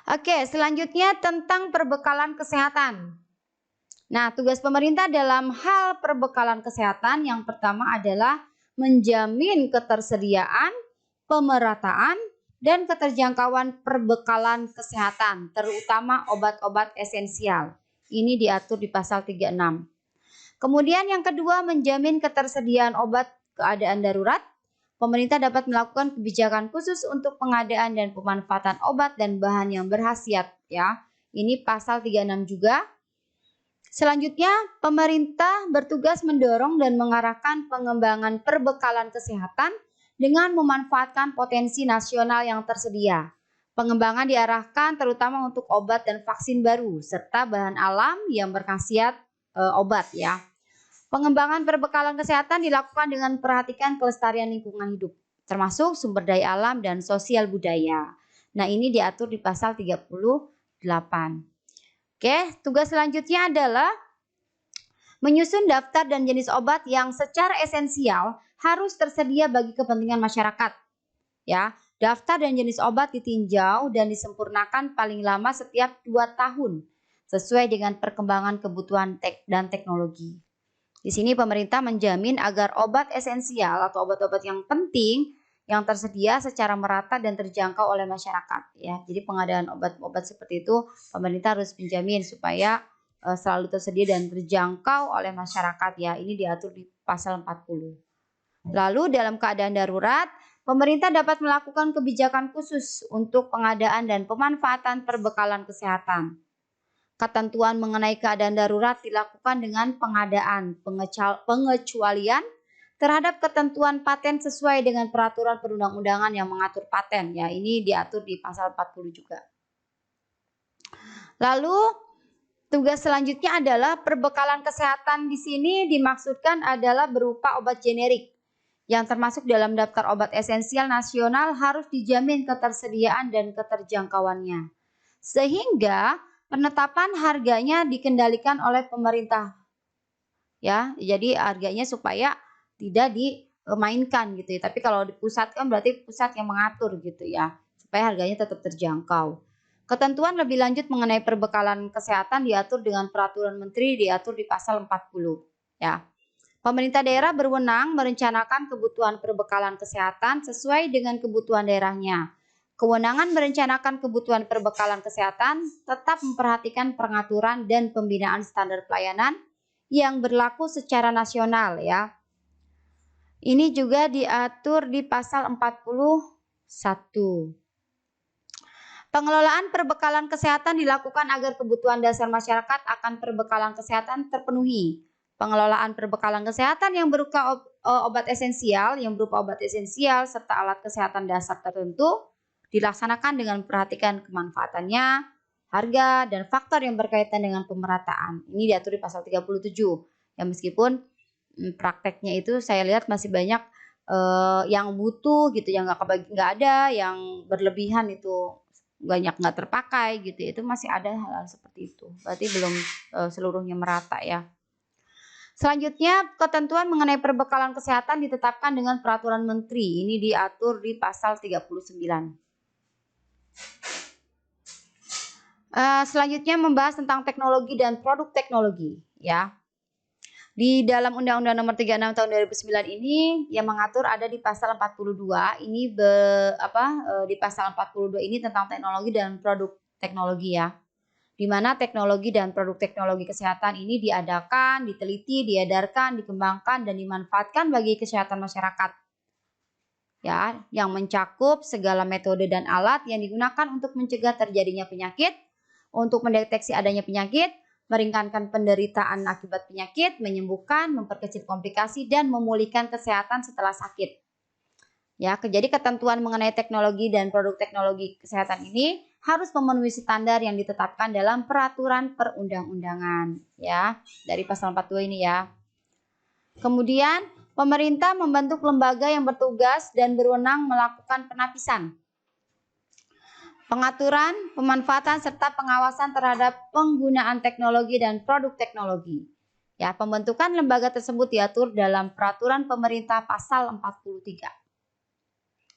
Oke, selanjutnya tentang perbekalan kesehatan. Nah, tugas pemerintah dalam hal perbekalan kesehatan yang pertama adalah menjamin ketersediaan, pemerataan, dan keterjangkauan perbekalan kesehatan, terutama obat-obat esensial. Ini diatur di pasal 36. Kemudian yang kedua, menjamin ketersediaan obat keadaan darurat. Pemerintah dapat melakukan kebijakan khusus untuk pengadaan dan pemanfaatan obat dan bahan yang berkhasiat ya. Ini pasal 36 juga. Selanjutnya, pemerintah bertugas mendorong dan mengarahkan pengembangan perbekalan kesehatan dengan memanfaatkan potensi nasional yang tersedia. Pengembangan diarahkan terutama untuk obat dan vaksin baru serta bahan alam yang berkhasiat obat ya. Pengembangan perbekalan kesehatan dilakukan dengan perhatikan kelestarian lingkungan hidup, termasuk sumber daya alam dan sosial budaya. Nah, ini diatur di pasal 38. Oke, tugas selanjutnya adalah menyusun daftar dan jenis obat yang secara esensial harus tersedia bagi kepentingan masyarakat. Ya, daftar dan jenis obat ditinjau dan disempurnakan paling lama setiap 2 tahun sesuai dengan perkembangan kebutuhan dan teknologi. Di sini pemerintah menjamin agar obat esensial atau obat-obat yang penting yang tersedia secara merata dan terjangkau oleh masyarakat ya. Jadi pengadaan obat-obat seperti itu pemerintah harus menjamin supaya selalu tersedia dan terjangkau oleh masyarakat ya. Ini diatur di pasal 40. Lalu dalam keadaan darurat, pemerintah dapat melakukan kebijakan khusus untuk pengadaan dan pemanfaatan perbekalan kesehatan. Ketentuan mengenai keadaan darurat dilakukan dengan pengadaan pengecualian terhadap ketentuan paten sesuai dengan peraturan perundang-undangan yang mengatur paten. Ya, ini diatur di pasal 40 juga. Lalu tugas selanjutnya adalah perbekalan kesehatan di sini dimaksudkan adalah berupa obat generik yang termasuk dalam daftar obat esensial nasional harus dijamin ketersediaan dan keterjangkauannya. Sehingga penetapan harganya dikendalikan oleh pemerintah. Ya, jadi harganya supaya tidak dimainkan gitu ya. Tapi kalau di pusat kan berarti pusat yang mengatur gitu ya, supaya harganya tetap terjangkau. Ketentuan lebih lanjut mengenai perbekalan kesehatan diatur dengan peraturan menteri diatur di pasal 40 ya. Pemerintah daerah berwenang merencanakan kebutuhan perbekalan kesehatan sesuai dengan kebutuhan daerahnya. Kewenangan merencanakan kebutuhan perbekalan kesehatan tetap memperhatikan pengaturan dan pembinaan standar pelayanan yang berlaku secara nasional ya. Ini juga diatur di pasal 41. Pengelolaan perbekalan kesehatan dilakukan agar kebutuhan dasar masyarakat akan perbekalan kesehatan terpenuhi. Pengelolaan perbekalan kesehatan yang berupa obat esensial serta alat kesehatan dasar tertentu dilaksanakan dengan memperhatikan kemanfaatannya, harga, dan faktor yang berkaitan dengan pemerataan. Ini diatur di pasal 37. Ya meskipun prakteknya itu saya lihat masih banyak yang butuh gitu, yang nggak ada, yang berlebihan itu banyak nggak terpakai gitu. Itu masih ada hal-hal seperti itu. Berarti belum seluruhnya merata ya. Selanjutnya, ketentuan mengenai perbekalan kesehatan ditetapkan dengan peraturan menteri. Ini diatur di pasal 39. Selanjutnya membahas tentang teknologi dan produk teknologi. Ya, di dalam Undang-Undang Nomor 36 Tahun 2009 ini yang mengatur ada di pasal 42. Ini di pasal 42 ini tentang teknologi dan produk teknologi ya. Di mana teknologi dan produk teknologi kesehatan ini diadakan, diteliti, diedarkan, dikembangkan, dan dimanfaatkan bagi kesehatan masyarakat. Ya, yang mencakup segala metode dan alat yang digunakan untuk mencegah terjadinya penyakit, untuk mendeteksi adanya penyakit, meringankan penderitaan akibat penyakit, menyembuhkan, memperkecil komplikasi, dan memulihkan kesehatan setelah sakit. Ya, jadi ketentuan mengenai teknologi dan produk teknologi kesehatan ini harus memenuhi standar yang ditetapkan dalam peraturan perundang-undangan ya, dari pasal 42 ini ya. Kemudian pemerintah membentuk lembaga yang bertugas dan berwenang melakukan penapisan, pengaturan, pemanfaatan serta pengawasan terhadap penggunaan teknologi dan produk teknologi. Ya, pembentukan lembaga tersebut diatur dalam peraturan pemerintah pasal 43.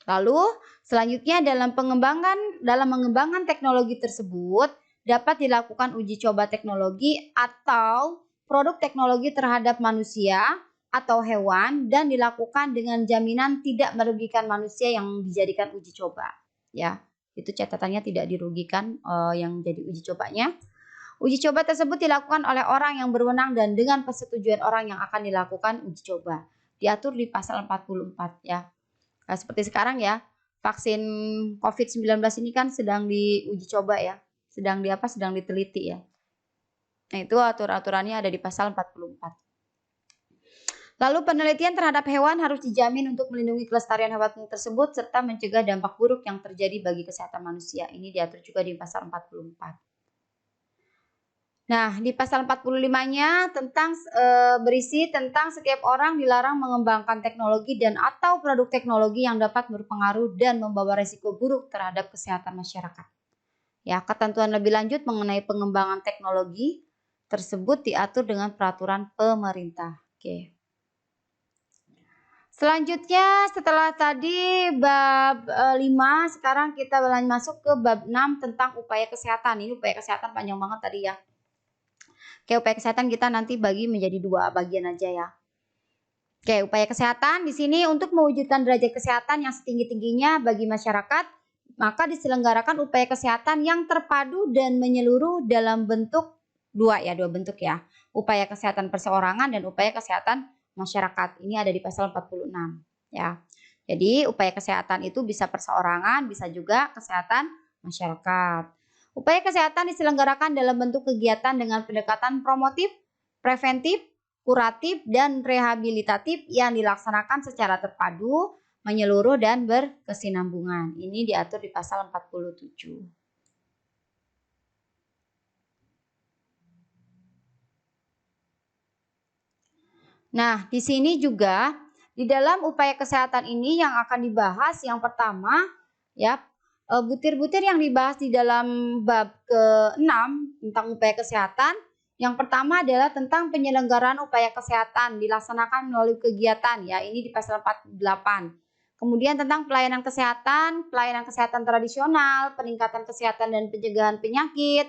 Lalu selanjutnya dalam mengembangkan teknologi tersebut dapat dilakukan uji coba teknologi atau produk teknologi terhadap manusia atau hewan dan dilakukan dengan jaminan tidak merugikan manusia yang dijadikan uji coba. Ya, itu catatannya tidak dirugikan yang jadi uji cobanya. Uji coba tersebut dilakukan oleh orang yang berwenang dan dengan persetujuan orang yang akan dilakukan uji coba. Diatur di pasal 44 ya. Nah, seperti sekarang ya, vaksin COVID-19 ini kan sedang diuji coba ya, sedang diteliti ya. Nah, itu aturannya ada di pasal 44. Lalu penelitian terhadap hewan harus dijamin untuk melindungi kelestarian hewan tersebut serta mencegah dampak buruk yang terjadi bagi kesehatan manusia. Ini diatur juga di pasal 44. Nah, di pasal 45-nya tentang berisi tentang setiap orang dilarang mengembangkan teknologi dan atau produk teknologi yang dapat berpengaruh dan membawa risiko buruk terhadap kesehatan masyarakat. Ya, ketentuan lebih lanjut mengenai pengembangan teknologi tersebut diatur dengan peraturan pemerintah. Oke. Selanjutnya setelah tadi bab 5, sekarang kita masuk ke bab 6 tentang upaya kesehatan. Ini upaya kesehatan panjang banget tadi ya. Oke, upaya kesehatan kita nanti bagi menjadi 2 bagian aja ya. Oke, upaya kesehatan di sini untuk mewujudkan derajat kesehatan yang setinggi-tingginya bagi masyarakat, maka diselenggarakan upaya kesehatan yang terpadu dan menyeluruh dalam bentuk dua bentuk ya. Upaya kesehatan perseorangan dan upaya kesehatan masyarakat. Ini ada di pasal 46 ya. Jadi upaya kesehatan itu bisa perseorangan, bisa juga kesehatan masyarakat. Upaya kesehatan diselenggarakan dalam bentuk kegiatan dengan pendekatan promotif, preventif, kuratif, dan rehabilitatif yang dilaksanakan secara terpadu, menyeluruh, dan berkesinambungan. Ini diatur di pasal 47. Nah, di sini juga di dalam upaya kesehatan ini yang akan dibahas yang pertama ya, butir-butir yang dibahas di dalam bab ke-6 tentang upaya kesehatan. Yang pertama adalah tentang penyelenggaraan upaya kesehatan dilaksanakan melalui kegiatan ya, ini di pasal 48. Kemudian tentang pelayanan kesehatan tradisional, peningkatan kesehatan dan pencegahan penyakit,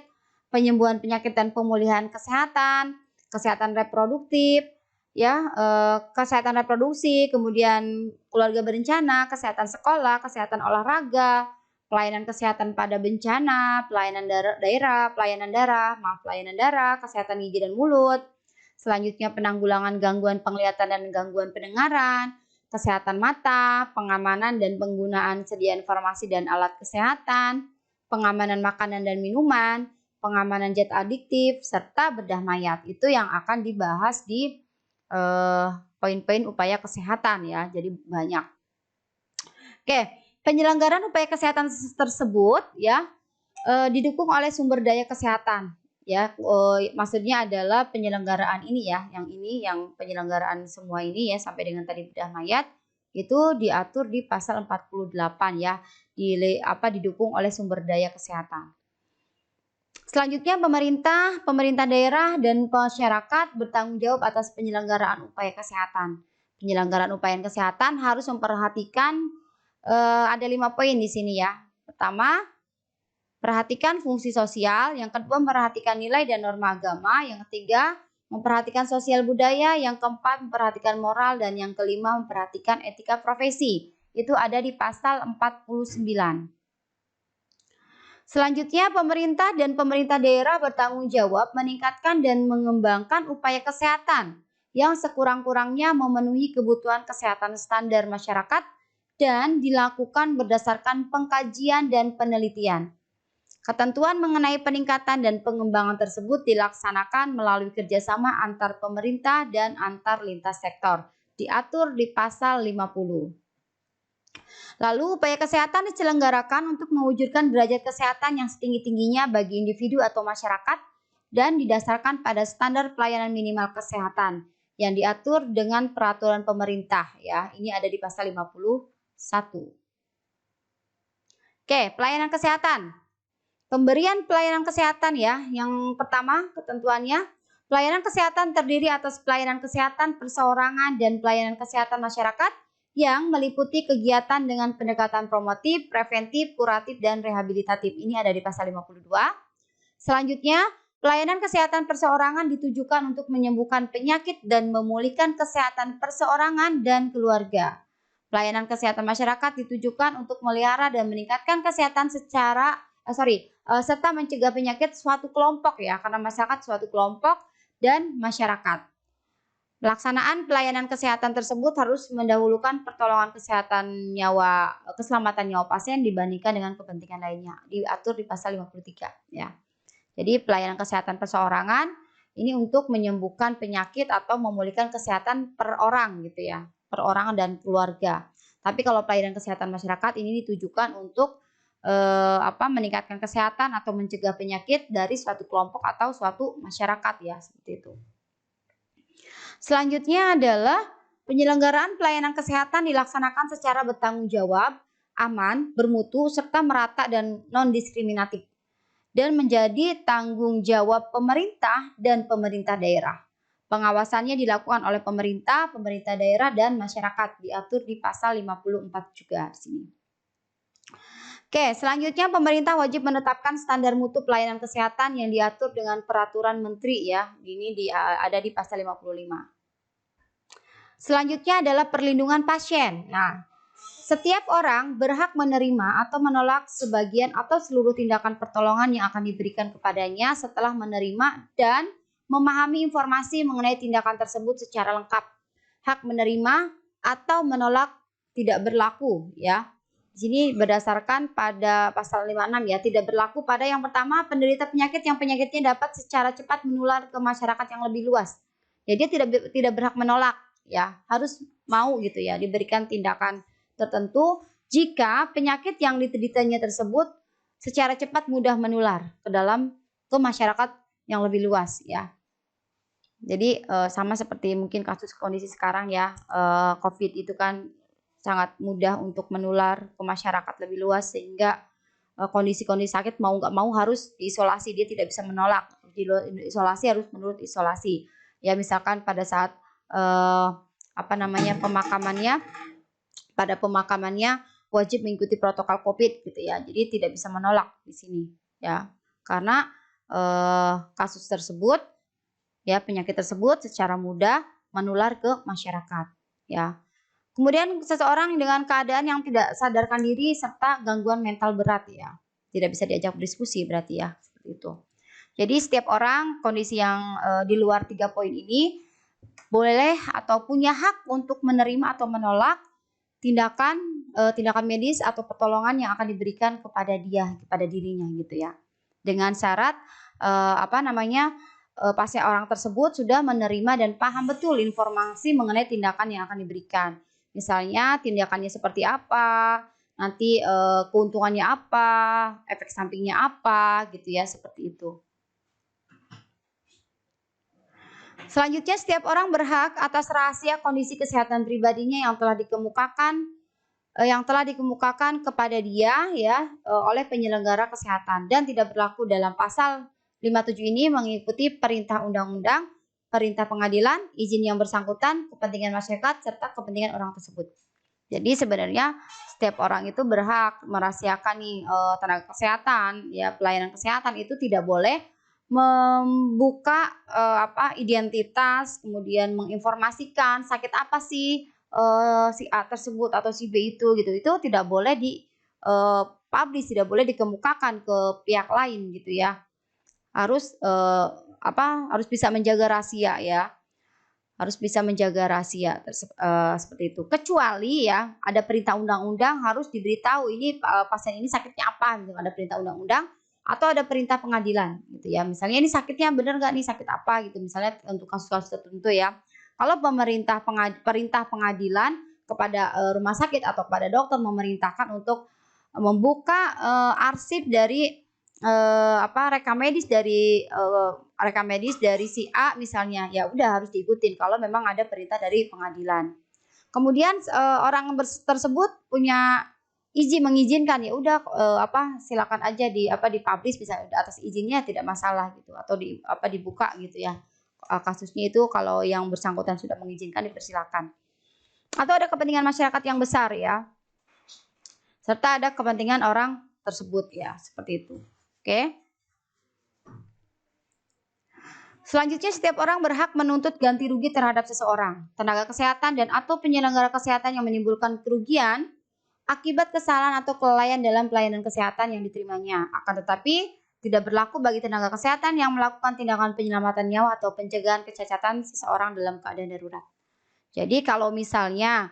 penyembuhan penyakit dan pemulihan kesehatan reproduktif, ya, kesehatan reproduksi, kemudian keluarga berencana, kesehatan sekolah, kesehatan olahraga, pelayanan kesehatan pada bencana, pelayanan darah, kesehatan gigi dan mulut. Selanjutnya penanggulangan gangguan penglihatan dan gangguan pendengaran, kesehatan mata, pengamanan dan penggunaan sedia informasi dan alat kesehatan, pengamanan makanan dan minuman, pengamanan zat adiktif, serta bedah mayat. Itu yang akan dibahas di poin-poin upaya kesehatan ya, jadi banyak. Oke, penyelenggaraan upaya kesehatan tersebut ya didukung oleh sumber daya kesehatan ya, maksudnya adalah penyelenggaraan ini ya, yang penyelenggaraan semua ini ya sampai dengan tadi bedah mayat itu diatur di pasal 48 ya, didukung oleh sumber daya kesehatan. Selanjutnya pemerintah daerah dan masyarakat bertanggung jawab atas penyelenggaraan upaya kesehatan. Penyelenggaraan upaya kesehatan harus memperhatikan ada 5 poin di sini ya. Pertama, perhatikan fungsi sosial. Yang kedua, memperhatikan nilai dan norma agama. Yang ketiga, memperhatikan sosial budaya. Yang keempat, memperhatikan moral. Dan yang kelima, memperhatikan etika profesi. Itu ada di pasal 49. Selanjutnya, pemerintah dan pemerintah daerah bertanggung jawab meningkatkan dan mengembangkan upaya kesehatan yang sekurang-kurangnya memenuhi kebutuhan kesehatan standar masyarakat dan dilakukan berdasarkan pengkajian dan penelitian. Ketentuan mengenai peningkatan dan pengembangan tersebut dilaksanakan melalui kerjasama antar pemerintah dan antar lintas sektor, diatur di pasal 50. Lalu upaya kesehatan diselenggarakan untuk mewujudkan derajat kesehatan yang setinggi-tingginya bagi individu atau masyarakat dan didasarkan pada standar pelayanan minimal kesehatan yang diatur dengan peraturan pemerintah ya. Ini ada di pasal 51. Oke, pelayanan kesehatan. Pemberian pelayanan kesehatan ya. Yang pertama ketentuannya, pelayanan kesehatan terdiri atas pelayanan kesehatan perseorangan dan pelayanan kesehatan masyarakat yang meliputi kegiatan dengan pendekatan promotif, preventif, kuratif, dan rehabilitatif. Ini ada di pasal 52. Selanjutnya, pelayanan kesehatan perseorangan ditujukan untuk menyembuhkan penyakit dan memulihkan kesehatan perseorangan dan keluarga. Pelayanan kesehatan masyarakat ditujukan untuk melihara dan meningkatkan kesehatan serta mencegah penyakit suatu kelompok ya, karena masyarakat suatu kelompok dan masyarakat. Pelaksanaan pelayanan kesehatan tersebut harus mendahulukan pertolongan keselamatan nyawa pasien dibandingkan dengan kepentingan lainnya, diatur di pasal 53 ya. Jadi pelayanan kesehatan perseorangan Ini untuk menyembuhkan penyakit atau memulihkan kesehatan per orang gitu ya, per orang dan keluarga. Tapi kalau pelayanan kesehatan masyarakat ini ditujukan untuk meningkatkan kesehatan atau mencegah penyakit dari suatu kelompok atau suatu masyarakat ya, seperti itu. Selanjutnya adalah penyelenggaraan pelayanan kesehatan dilaksanakan secara bertanggung jawab, aman, bermutu, serta merata dan non-diskriminatif, dan menjadi tanggung jawab pemerintah dan pemerintah daerah. Pengawasannya dilakukan oleh pemerintah, pemerintah daerah, dan masyarakat, diatur di pasal 54 juga di sini. Oke, selanjutnya pemerintah wajib menetapkan standar mutu pelayanan kesehatan yang diatur dengan peraturan menteri ya. Ini ada di pasal 55. Selanjutnya adalah perlindungan pasien. Nah, setiap orang berhak menerima atau menolak sebagian atau seluruh tindakan pertolongan yang akan diberikan kepadanya setelah menerima dan memahami informasi mengenai tindakan tersebut secara lengkap. Hak menerima atau menolak tidak berlaku ya. Di sini berdasarkan pada pasal 56 ya, tidak berlaku pada yang pertama penderita penyakit yang penyakitnya dapat secara cepat menular ke masyarakat yang lebih luas. Ya, dia tidak berhak menolak ya, harus mau gitu ya, diberikan tindakan tertentu jika penyakit yang dideritanya tersebut secara cepat mudah menular ke masyarakat yang lebih luas ya. Jadi sama seperti mungkin kasus kondisi sekarang ya, COVID itu kan sangat mudah untuk menular ke masyarakat lebih luas sehingga kondisi-kondisi sakit mau nggak mau harus diisolasi, dia tidak bisa menolak. Isolasi harus menurut isolasi. Ya misalkan pada saat pemakamannya wajib mengikuti protokol COVID gitu ya. Jadi tidak bisa menolak di sini ya. Karena kasus tersebut ya, penyakit tersebut secara mudah menular ke masyarakat ya. Kemudian seseorang dengan keadaan yang tidak sadarkan diri serta gangguan mental berat ya. Tidak bisa diajak berdiskusi berarti ya, seperti itu. Jadi setiap orang kondisi yang di luar 3 poin ini boleh atau punya hak untuk menerima atau menolak tindakan medis atau pertolongan yang akan diberikan kepada dirinya gitu ya. Dengan syarat pasien orang tersebut sudah menerima dan paham betul informasi mengenai tindakan yang akan diberikan. Misalnya tindakannya seperti apa, nanti keuntungannya apa, efek sampingnya apa gitu ya, seperti itu. Selanjutnya setiap orang berhak atas rahasia kondisi kesehatan pribadinya yang telah dikemukakan kepada dia ya oleh penyelenggara kesehatan dan tidak berlaku dalam pasal 57 ini mengikuti perintah undang-undang, perintah pengadilan, izin yang bersangkutan, kepentingan masyarakat, serta kepentingan orang tersebut. Jadi sebenarnya setiap orang itu berhak merahasiakan nih tenaga kesehatan, ya pelayanan kesehatan itu tidak boleh membuka identitas, kemudian menginformasikan sakit apa sih si A tersebut atau si B itu gitu. Itu tidak boleh publish, tidak boleh dikemukakan ke pihak lain gitu ya. Harus bisa menjaga rahasia ya. Harus bisa menjaga rahasia seperti itu. Kecuali ya ada perintah undang-undang harus diberitahu ini pasien ini sakitnya apa gitu. Ada perintah undang-undang atau ada perintah pengadilan gitu ya. Misalnya ini sakitnya benar nggak nih, sakit apa gitu. Misalnya untuk kasus-kasus tertentu ya. Kalau perintah pengadilan kepada rumah sakit atau kepada dokter memerintahkan untuk membuka arsip dari rekam medis dari si A misalnya, ya udah harus diikutin kalau memang ada perintah dari pengadilan. Kemudian orang tersebut punya mengizinkan ya udah silakan aja dipublish bisa atas izinnya tidak masalah gitu, atau dibuka gitu ya. Kasusnya itu kalau yang bersangkutan sudah mengizinkan dipersilakan. Atau ada kepentingan masyarakat yang besar ya. Serta ada kepentingan orang tersebut ya, seperti itu. Oke. Selanjutnya setiap orang berhak menuntut ganti rugi terhadap seseorang, tenaga kesehatan dan atau penyelenggara kesehatan yang menimbulkan kerugian akibat kesalahan atau kelalaian dalam pelayanan kesehatan yang diterimanya. Akan tetapi tidak berlaku bagi tenaga kesehatan yang melakukan tindakan penyelamatan nyawa atau pencegahan kecacatan seseorang dalam keadaan darurat. Jadi kalau misalnya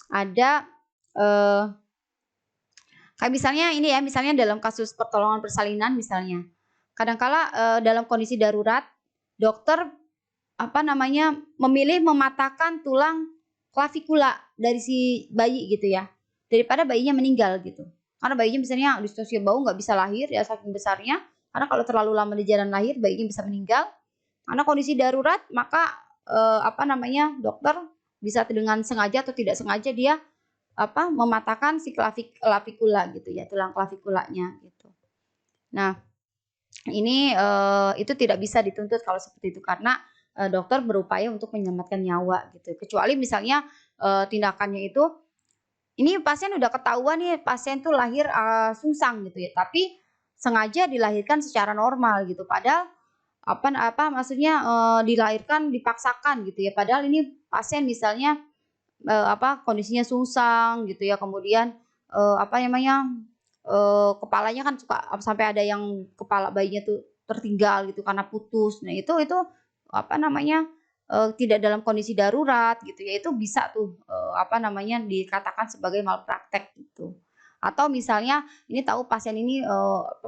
ada kayak misalnya dalam kasus pertolongan persalinan misalnya, kadangkala dalam kondisi darurat dokter memilih mematahkan tulang klavikula dari si bayi gitu ya, daripada bayinya meninggal gitu. Karena bayinya misalnya distosia bau nggak bisa lahir ya saking besarnya, karena kalau terlalu lama di jalan lahir bayinya bisa meninggal. Karena kondisi darurat maka dokter bisa dengan sengaja atau tidak sengaja dia mematahkan si klavikula gitu ya, tulang klavikulanya gitu. Nah, ini itu tidak bisa dituntut kalau seperti itu karena dokter berupaya untuk menyelamatkan nyawa gitu. Kecuali misalnya tindakannya itu ini pasien udah ketahuan nih pasien tuh lahir sungsang gitu ya, tapi sengaja dilahirkan secara normal gitu. Padahal maksudnya dilahirkan dipaksakan gitu ya. Padahal ini pasien misalnya kondisinya sungsang gitu ya. Kemudian kepalanya kan suka sampai ada yang kepala bayinya tuh tertinggal gitu karena putus. Nah, itu tidak dalam kondisi darurat gitu ya. Itu bisa tuh dikatakan sebagai malpraktek gitu. Atau misalnya ini tahu pasien ini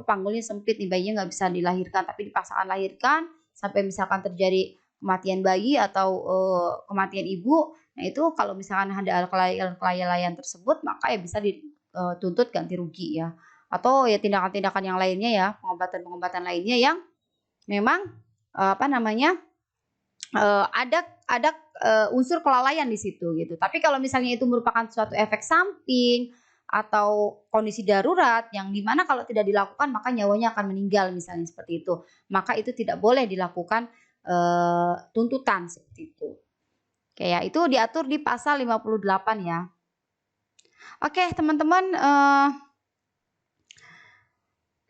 panggulnya sempit nih, bayinya nggak bisa dilahirkan tapi dipaksakan lahirkan sampai misalkan terjadi kematian bayi atau kematian ibu. Nah, itu kalau misalkan ada kelalaian tersebut maka ya bisa dituntut ganti rugi ya. Atau ya tindakan-tindakan yang lainnya ya, pengobatan-pengobatan lainnya yang memang ada unsur kelalaian di situ gitu. Tapi kalau misalnya itu merupakan suatu efek samping atau kondisi darurat yang dimana kalau tidak dilakukan maka nyawanya akan meninggal misalnya seperti itu, maka itu tidak boleh dilakukan tuntutan seperti itu. Kayak itu diatur di pasal 58 ya. Oke, teman-teman,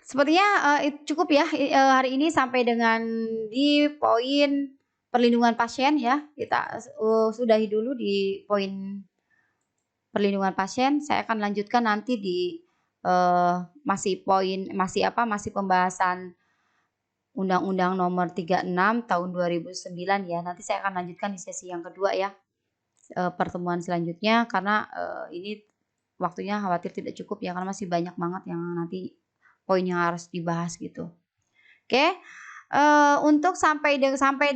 sepertinya cukup ya hari ini sampai dengan di poin perlindungan pasien ya. Kita sudahi dulu di poin perlindungan pasien. Saya akan lanjutkan nanti di masih pembahasan Undang-Undang Nomor 36 Tahun 2009 ya. Nanti saya akan lanjutkan di sesi yang kedua ya. Pertemuan selanjutnya karena ini waktunya khawatir tidak cukup ya karena masih banyak banget yang nanti poin yang harus dibahas gitu. Oke. Untuk sampai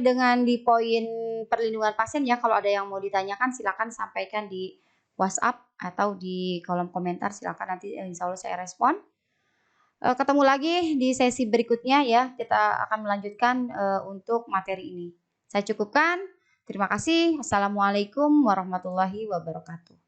dengan di poin perlindungan pasien ya, kalau ada yang mau ditanyakan silakan sampaikan di WhatsApp atau di kolom komentar, silakan nanti insya Allah saya respon. Ketemu lagi di sesi berikutnya ya, kita akan melanjutkan untuk materi ini. Saya cukupkan. Terima kasih. Assalamualaikum warahmatullahi wabarakatuh.